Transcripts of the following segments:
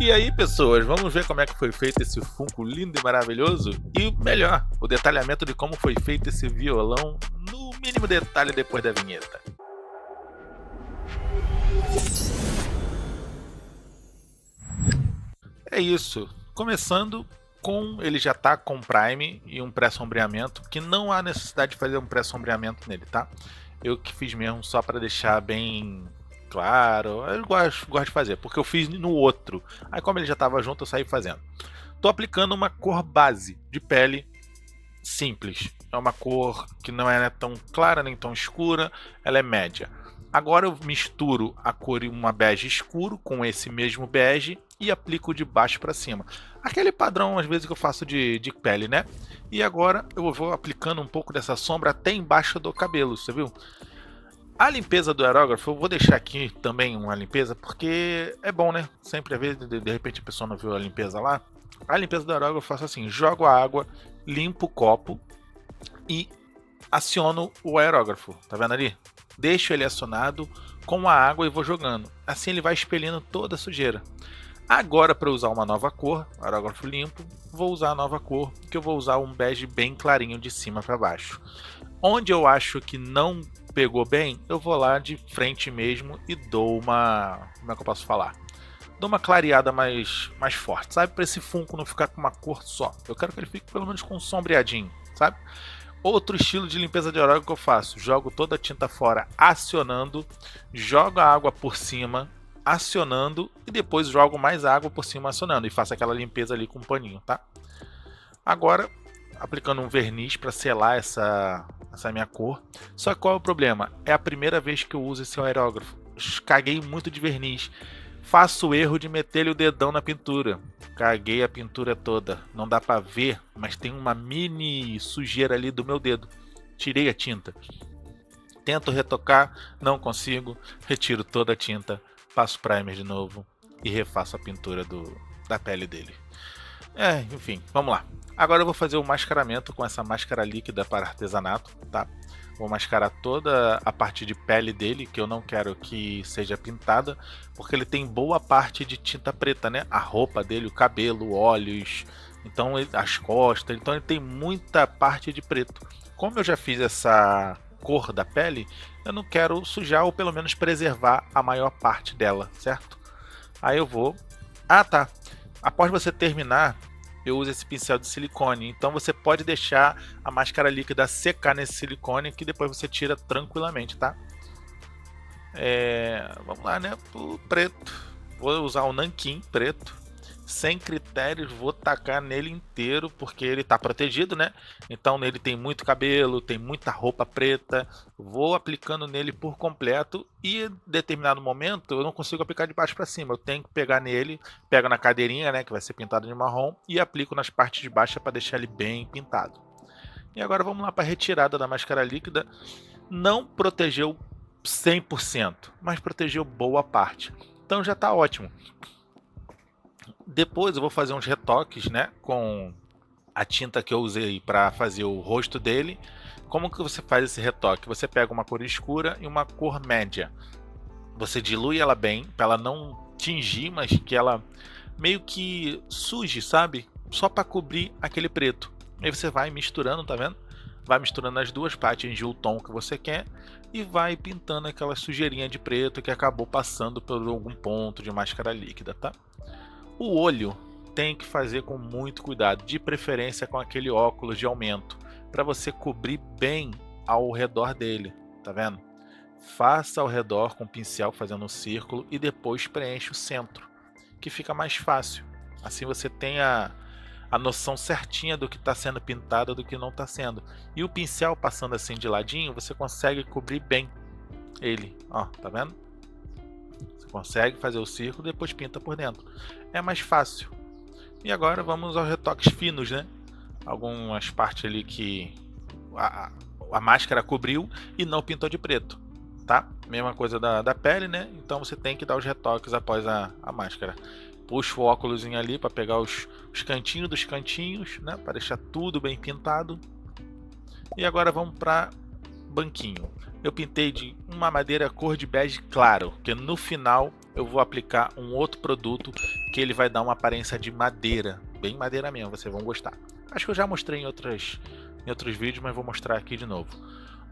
E aí, pessoas, vamos ver como é que foi feito esse Funko lindo e maravilhoso? E melhor, o detalhamento de como foi feito esse violão no mínimo detalhe depois da vinheta. É isso, começando com ele já tá com Prime e um pré-sombreamento, que não há necessidade de fazer um pré-sombreamento nele, tá? Eu que fiz mesmo só para deixar bem claro, eu gosto de fazer, porque eu fiz no outro, aí como ele já estava junto eu saí fazendo. Tô aplicando uma cor base de pele simples, é uma cor que não é tão clara nem tão escura, ela é média. Agora eu misturo a cor em uma bege escuro com esse mesmo bege e aplico de baixo para cima. Aquele padrão às vezes que eu faço de pele, né? E agora eu vou aplicando um pouco dessa sombra até embaixo do cabelo, você viu? A limpeza do aerógrafo, eu vou deixar aqui também uma limpeza, porque é bom, né? Sempre às vezes, de repente a pessoa não viu a limpeza lá. A limpeza do aerógrafo eu faço assim, jogo a água, limpo o copo e aciono o aerógrafo, tá vendo ali? Deixo ele acionado com a água e vou jogando. Assim ele vai expelindo toda a sujeira. Agora, para usar uma nova cor, aerógrafo limpo, vou usar a nova cor, que eu vou usar um bege bem clarinho de cima para baixo. Onde eu acho que não pegou bem, eu vou lá de frente mesmo e dou uma... como é que eu posso falar? Dou uma clareada mais forte, sabe? Para esse Funko não ficar com uma cor só. Eu quero que ele fique pelo menos com um sombreadinho, sabe? Outro estilo de limpeza de aerógrafo que eu faço, jogo toda a tinta fora acionando, jogo a água por cima, acionando e depois jogo mais água por cima acionando e faço aquela limpeza ali com um paninho, tá? Agora, aplicando um verniz para selar essa minha cor. Só que qual é o problema? É a primeira vez que eu uso esse aerógrafo. Caguei muito de verniz. Faço o erro de meter o dedão na pintura. Caguei a pintura toda. Não dá para ver, mas tem uma mini sujeira ali do meu dedo. Tirei a tinta. Tento retocar, não consigo. Retiro toda a tinta, passo primer de novo e refaço a pintura da pele dele. Enfim, vamos lá. Agora eu vou fazer o mascaramento com essa máscara líquida para artesanato, tá? Vou mascarar toda a parte de pele dele, que eu não quero que seja pintada, porque ele tem boa parte de tinta preta, né? A roupa dele, o cabelo, olhos, então as costas, então ele tem muita parte de preto. Como eu já fiz essa cor da pele, eu não quero sujar ou pelo menos preservar a maior parte dela, certo? Aí eu vou... Ah, tá. Após você terminar, eu uso esse pincel de silicone, então você pode deixar a máscara líquida secar nesse silicone que depois você tira tranquilamente, tá? Vamos lá, né? O preto, vou usar o nanquim preto, sem critérios, vou tacar nele inteiro porque ele tá protegido, né? Então nele tem muito cabelo, tem muita roupa preta, vou aplicando nele por completo e em determinado momento eu não consigo aplicar de baixo para cima, eu tenho que pegar nele, pego na cadeirinha, né, que vai ser pintado de marrom e aplico nas partes de baixo para deixar ele bem pintado. E agora vamos lá para a retirada da máscara líquida. Não protegeu 100%, mas protegeu boa parte, então já tá ótimo. Depois eu vou fazer uns retoques, né, com a tinta que eu usei para fazer o rosto dele. Como que você faz esse retoque? Você pega uma cor escura e uma cor média. Você dilui ela bem, para ela não tingir, mas que ela meio que suje, sabe? Só para cobrir aquele preto. Aí você vai misturando, tá vendo? Vai misturando as duas para atingir o tom que você quer e vai pintando aquela sujeirinha de preto que acabou passando por algum ponto de máscara líquida, tá? O olho tem que fazer com muito cuidado, de preferência com aquele óculos de aumento, para você cobrir bem ao redor dele, tá vendo? Faça ao redor com o pincel fazendo um círculo e depois preenche o centro, que fica mais fácil. Assim você tem a noção certinha do que está sendo pintado do que não está sendo. E o pincel passando assim de ladinho, você consegue cobrir bem ele, ó, tá vendo? Você consegue fazer o círculo e depois pinta por dentro. É mais fácil. E agora vamos aos retoques finos, né? Algumas partes ali que a máscara cobriu e não pintou de preto, tá? Mesma coisa da pele, né? Então você tem que dar os retoques após a máscara. Puxa o óculos ali para pegar os cantinhos dos cantinhos, né? Para deixar tudo bem pintado. E agora vamos para banquinho. Eu pintei de uma madeira cor de bege claro, que no final eu vou aplicar um outro produto que ele vai dar uma aparência de madeira, bem madeira mesmo, vocês vão gostar. Acho que eu já mostrei em outros vídeos, mas vou mostrar aqui de novo.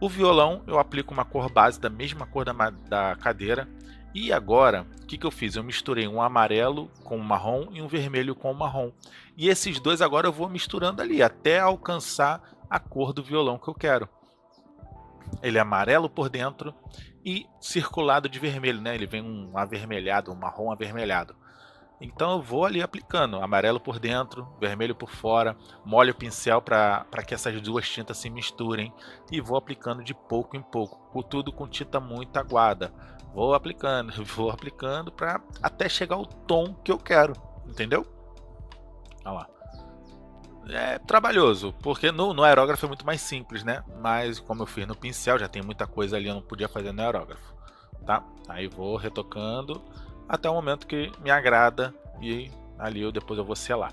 O violão eu aplico uma cor base da mesma cor da cadeira. E agora, o que eu fiz? Eu misturei um amarelo com um marrom e um vermelho com um marrom. E esses dois agora eu vou misturando ali, até alcançar a cor do violão que eu quero. Ele é amarelo por dentro e circulado de vermelho, né? Ele vem um avermelhado, um marrom avermelhado. Então eu vou ali aplicando, amarelo por dentro, vermelho por fora, molho o pincel para que essas duas tintas se misturem e vou aplicando de pouco em pouco, tudo com tinta muito aguada. Vou aplicando para até chegar ao tom que eu quero, entendeu? Olha lá. É trabalhoso, porque no aerógrafo é muito mais simples, né? Mas como eu fiz no pincel, já tem muita coisa ali, eu não podia fazer no aerógrafo, tá? Aí vou retocando até o momento que me agrada e ali depois eu vou selar.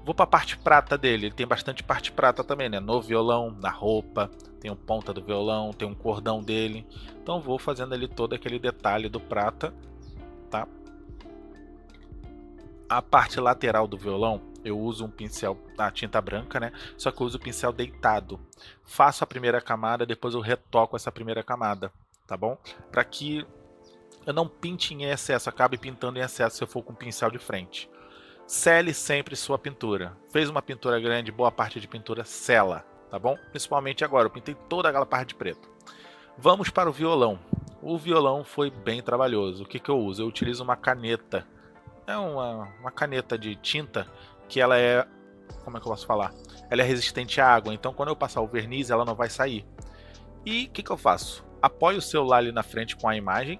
Vou para a parte prata dele, ele tem bastante parte prata também, né? No violão, na roupa, tem a ponta do violão, tem um cordão dele. Então vou fazendo ali todo aquele detalhe do prata, tá? A parte lateral do violão, eu uso um pincel da tinta branca, né? Só que eu uso o pincel deitado. Faço a primeira camada, depois eu retoco essa primeira camada, tá bom? Para que eu não pinte em excesso, acabe pintando em excesso se eu for com o pincel de frente. Sele sempre sua pintura. Fez uma pintura grande, boa parte de pintura, sela, tá bom? Principalmente agora, eu pintei toda aquela parte de preto. Vamos para o violão. O violão foi bem trabalhoso. O que eu uso? Eu utilizo uma caneta. É uma caneta de tinta que ela é... Como é que eu posso falar? Ela é resistente à água, então quando eu passar o verniz ela não vai sair. E o que eu faço? Apoio o celular ali na frente com a imagem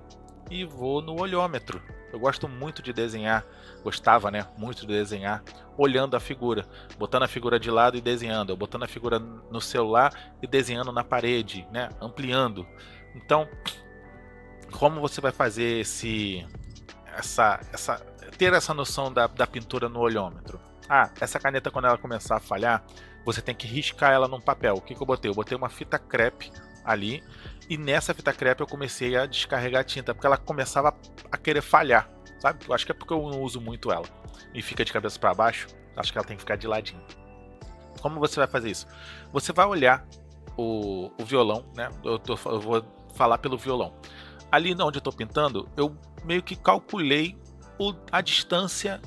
e vou no olhômetro. Eu gosto muito de desenhar, gostava, né, muito de desenhar, olhando a figura, botando a figura de lado e desenhando, botando a figura no celular e desenhando na parede, né, ampliando. Então, como você vai fazer ter essa noção da pintura no olhômetro? Ah, essa caneta quando ela começar a falhar, você tem que riscar ela num papel. O que eu botei? Eu botei uma fita crepe ali. E nessa fita crepe eu comecei a descarregar a tinta, porque ela começava a querer falhar, sabe? Eu acho que é porque eu não uso muito ela. E fica de cabeça para baixo, acho que ela tem que ficar de ladinho. Como você vai fazer isso? Você vai olhar o violão, né? Eu vou falar pelo violão. Ali onde eu estou pintando, eu meio que calculei a distância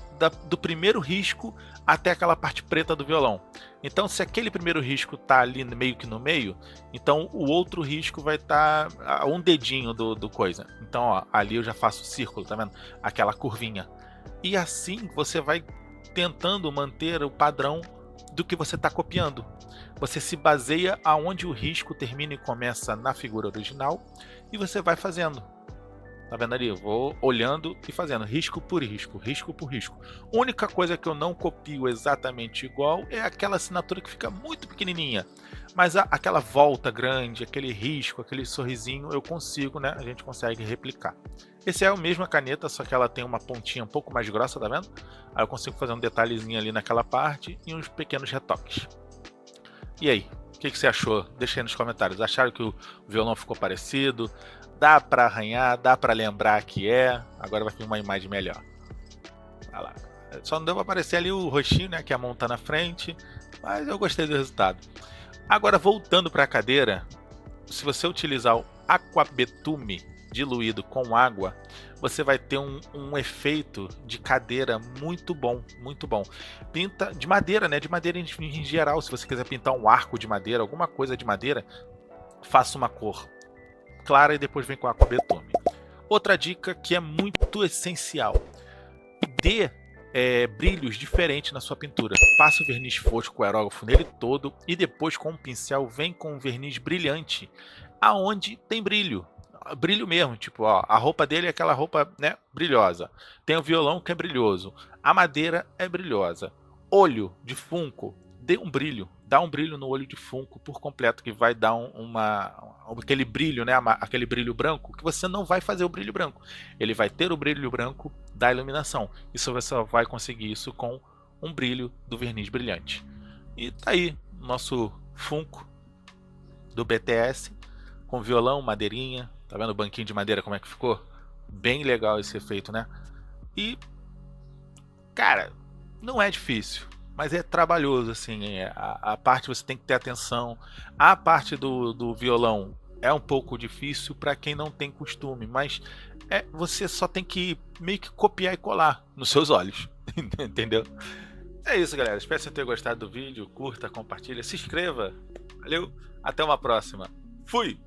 do primeiro risco até aquela parte preta do violão. Então, se aquele primeiro risco está ali meio que no meio, então o outro risco vai estar a um dedinho do coisa. Então, ó, ali eu já faço o círculo, tá vendo? Aquela curvinha. E assim você vai tentando manter o padrão do que você está copiando. Você se baseia aonde o risco termina e começa na figura original e você vai fazendo. Tá vendo ali? Eu vou olhando e fazendo risco por risco, risco por risco. Única coisa que eu não copio exatamente igual é aquela assinatura que fica muito pequenininha. Mas aquela volta grande, aquele risco, aquele sorrisinho, eu consigo, né? A gente consegue replicar. Esse é a mesma caneta, só que ela tem uma pontinha um pouco mais grossa, tá vendo? Aí eu consigo fazer um detalhezinho ali naquela parte e uns pequenos retoques. E aí? O que você achou? Deixa aí nos comentários. Acharam que o violão ficou parecido? Dá pra arranhar, dá pra lembrar que é. Agora vai ficar uma imagem melhor. Olha lá. Só não deu pra aparecer ali o roxinho, né? Que a mão tá na frente. Mas eu gostei do resultado. Agora, voltando para a cadeira, se você utilizar o aquabetume diluído com água, você vai ter um efeito de cadeira muito bom, muito bom. Pinta de madeira, né? De madeira em geral. Se você quiser pintar um arco de madeira, alguma coisa de madeira, faça uma cor clara e depois vem com aquabetume. Outra dica que é muito essencial: dê brilhos diferentes na sua pintura. Passe o verniz fosco, o aerógrafo nele todo e depois com um pincel vem com um verniz brilhante aonde tem brilho. Brilho mesmo, tipo, ó, a roupa dele é aquela roupa, né, brilhosa. Tem o violão que é brilhoso. A madeira é brilhosa. Olho de Funko, dê um brilho. Dá um brilho no olho de Funko por completo, que vai dar aquele brilho, né, aquele brilho branco, que você não vai fazer o brilho branco. Ele vai ter o brilho branco da iluminação. Isso você só vai conseguir isso com um brilho do verniz brilhante. E tá aí, nosso Funko do BTS, com violão, madeirinha. Tá vendo o banquinho de madeira como é que ficou? Bem legal esse efeito, né? E, cara, não é difícil, mas é trabalhoso, assim. A parte você tem que ter atenção. A parte do violão é um pouco difícil para quem não tem costume, mas você só tem que meio que copiar e colar nos seus olhos, entendeu? É isso, galera. Espero que você tenha gostado do vídeo. Curta, compartilha, se inscreva. Valeu, até uma próxima. Fui!